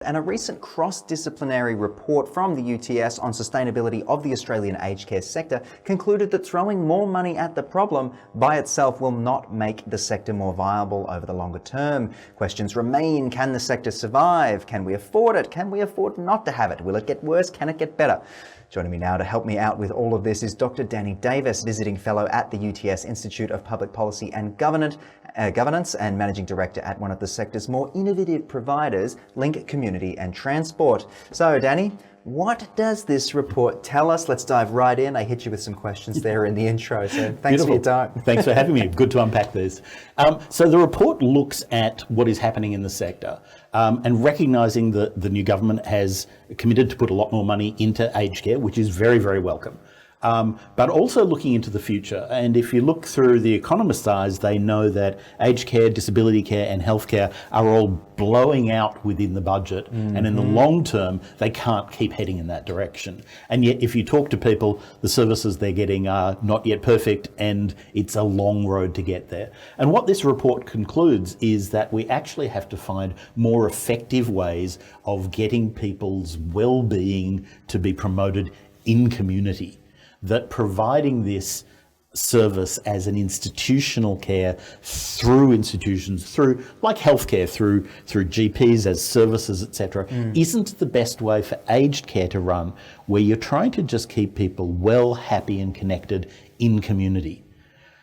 And a recent cross-disciplinary report from the UTS on sustainability of the Australian aged care sector concluded that throwing more money at the problem by itself will not make the sector more viable over the longer term. Questions remain. Can the sector survive? Can we afford it? Can we afford not to have it? Will it get worse? Can it get better? Joining me now to help me out with all of this is Dr. Danny Davis, Visiting Fellow at the UTS Institute of Public Policy and Governance and Managing Director at one of the sector's more innovative providers, Link Community and Transport. So, Danny, what does this report tell us? Let's dive right in. I hit you with some questions there in the intro, so thanks for your time. Thanks for having me. Good to unpack these. So the report looks at what is happening in the sector and recognising that the new government has committed to put a lot more money into aged care, which is very, very welcome. But also looking into the future. And if you look through the economist's eyes, they know that aged care, disability care and healthcare are all blowing out within the budget. Mm-hmm. And in the long term, they can't keep heading in that direction. And yet, if you talk to people, the services they're getting are not yet perfect and it's a long road to get there. And what this report concludes is that we actually have to find more effective ways of getting people's well-being to be promoted in community. That providing this service as an institutional care through institutions, through like healthcare, through GPs as services, etc., isn't the best way for aged care to run, where you're trying to just keep people well, happy and connected in community.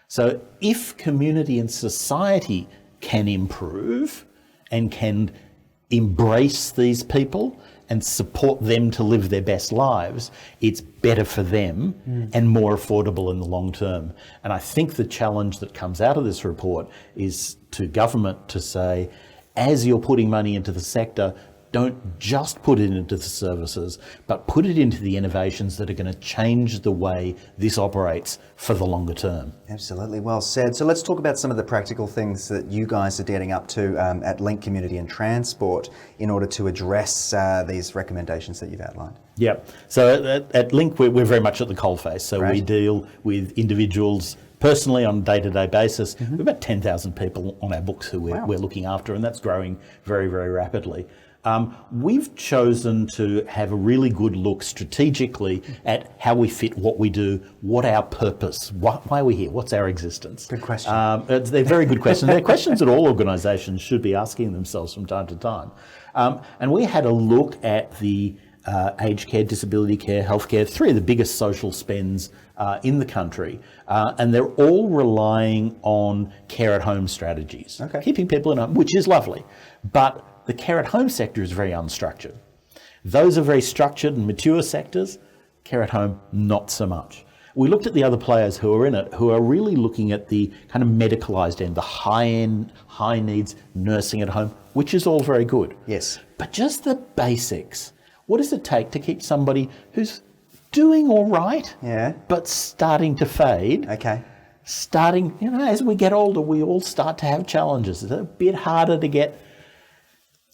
So if community and society can improve and can embrace these people and support them to live their best lives, it's better for them and more affordable in the long term. And I think the challenge that comes out of this report is to government to say, as you're putting money into the sector, don't just put it into the services, but put it into the innovations that are going to change the way this operates for the longer term. Absolutely, well said. So let's talk about some of the practical things that you guys are getting up to at Link Community and Transport in order to address these recommendations that you've outlined. Yeah, so at Link we're very much at the coalface. So Right. we deal with individuals personally on a day-to-day basis. We've about 10,000 people on our books who we're looking after, and that's growing very, very rapidly. We've chosen to have a really good look strategically at how we fit what we do, what our purpose, why are we here, what's our existence. Good question. They're very good questions. They're questions that all organisations should be asking themselves from time to time. And we had a look at the aged care, disability care, healthcare, three of the biggest social spends in the country, and they're all relying on care at home strategies, keeping people in home, which is lovely, but the care at home sector is very unstructured. Those are very structured and mature sectors. Care at home, not so much. We looked at the other players who are in it, who are really looking at the kind of medicalised end, the high-end, high needs nursing at home, which is all very good. Yes. But just the basics. What does it take to keep somebody who's doing all right, but starting to fade? Okay. Starting, as we get older, we all start to have challenges. It's a bit harder to get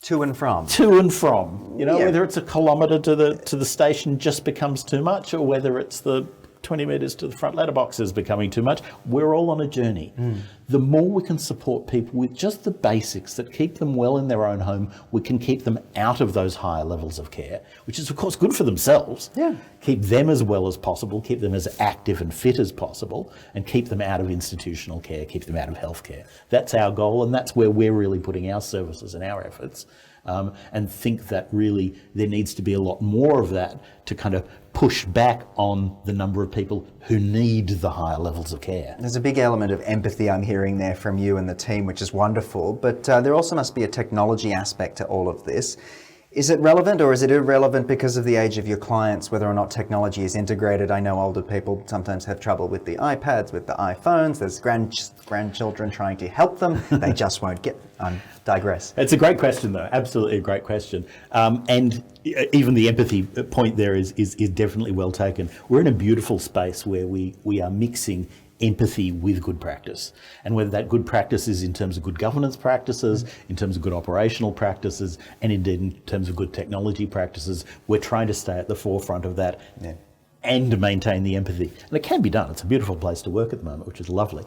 to and from. Whether it's a kilometre to the station just becomes too much, or whether it's the 20 metres to the front letterbox is becoming too much. We're all on a journey. The more we can support people with just the basics that keep them well in their own home, we can keep them out of those higher levels of care, which is of course good for themselves. Yeah. Keep them as well as possible, keep them as active and fit as possible, and keep them out of institutional care, keep them out of healthcare. That's our goal, and that's where we're really putting our services and our efforts. And think that really there needs to be a lot more of that to kind of push back on the number of people who need the higher levels of care. There's a big element of empathy I'm hearing there from you and the team, which is wonderful, but there also must be a technology aspect to all of this. Is it relevant or is it irrelevant because of the age of your clients, whether or not technology is integrated? I know older people sometimes have trouble with the iPads, with the iPhones. There's grandchildren trying to help them. They just won't get. Digress. It's a great question, though. Absolutely a great question. And even the empathy point there is definitely well taken. We're in a beautiful space where we are mixing empathy with good practice, and whether that good practice is in terms of good governance practices, in terms of good operational practices, and indeed in terms of good technology practices, we're trying to stay at the forefront of that and maintain the empathy. And it can be done. It's a beautiful place to work at the moment, which is lovely.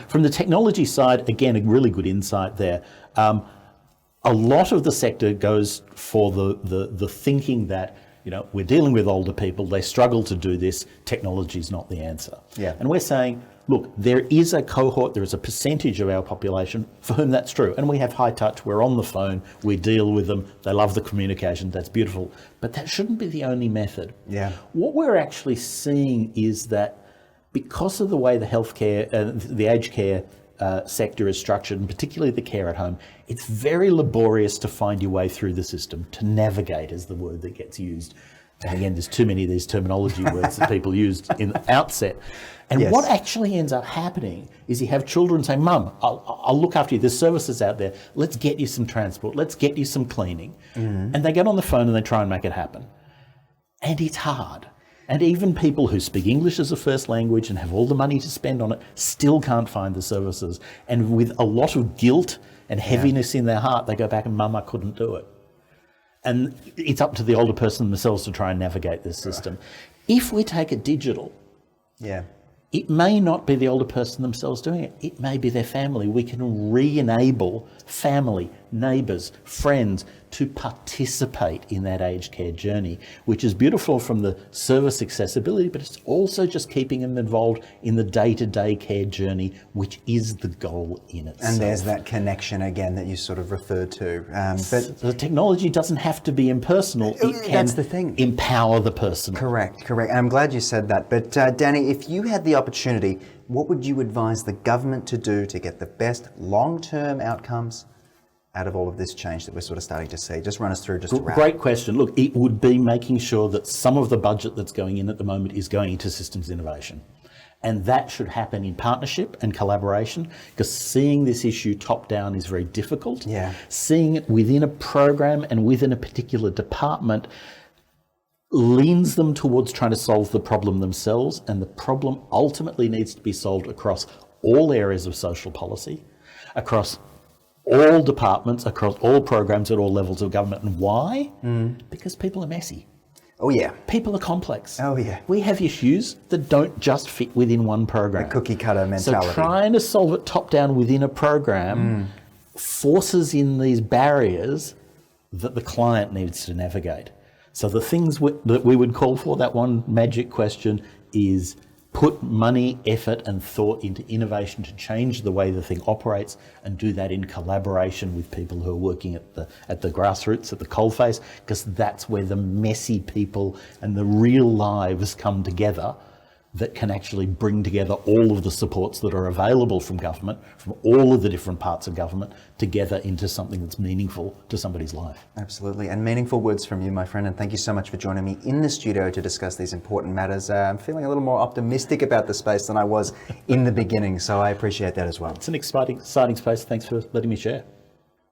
From the technology side, again, a really good insight there. a lot of the sector goes for the thinking that, we're dealing with older people, they struggle to do this, technology is not the answer. Yeah. And we're saying, look, there is a cohort, there is a percentage of our population for whom that's true. And we have high touch, we're on the phone, we deal with them, they love the communication, that's beautiful. But that shouldn't be the only method. Yeah. What we're actually seeing is that because of the way the healthcare, the aged care sector is structured, and particularly the care at home, it's very laborious to find your way through the system. To navigate is the word that gets used. And again, there's too many of these terminology words that people used in the outset. And Yes. what actually ends up happening is you have children saying, Mum, I'll look after you. There's services out there. Let's get you some transport. Let's get you some cleaning. And they get on the phone and they try and make it happen. And it's hard. And even people who speak English as a first language and have all the money to spend on it still can't find the services. And with a lot of guilt and heaviness in their heart, they go back and, Mum, I couldn't do it. And it's up to the older person themselves to try and navigate this system. If we take it digital, it may not be the older person themselves doing it. It may be their family. We can re-enable family, neighbours, friends to participate in that aged care journey, which is beautiful from the service accessibility, but it's also just keeping them involved in the day-to-day care journey, which is the goal in itself. And there's that connection again that you sort of referred to. But the technology doesn't have to be impersonal. It can That's the thing. Empower the person. Correct. And I'm glad you said that. But Danny, if you had the opportunity, what would you advise the government to do to get the best long-term outcomes out of all of this change that we're sort of starting to see? Just run us through just a wrap. Great question. Look, it would be making sure that some of the budget that's going in at the moment is going into systems innovation. And that should happen in partnership and collaboration, because seeing this issue top down is very difficult. Yeah. Seeing it within a program and within a particular department leans them towards trying to solve the problem themselves, and the problem ultimately needs to be solved across all areas of social policy, across all departments, across all programs at all levels of government. And why? Because people are messy. Oh, yeah. People are complex. Oh, yeah. We have issues that don't just fit within one program. The cookie cutter mentality. So trying to solve it top down within a program forces in these barriers that the client needs to navigate. So the things that we would call for, that one magic question, is put money, effort and thought into innovation to change the way the thing operates, and do that in collaboration with people who are working at the grassroots, at the coalface, because that's where the messy people and the real lives come together that can actually bring together all of the supports that are available from government, from all of the different parts of government, together into something that's meaningful to somebody's life. Absolutely. And meaningful words from you, my friend. And thank you so much for joining me in the studio to discuss these important matters. I'm feeling a little more optimistic about the space than I was in the beginning, so I appreciate that as well. It's an exciting space. Thanks for letting me share.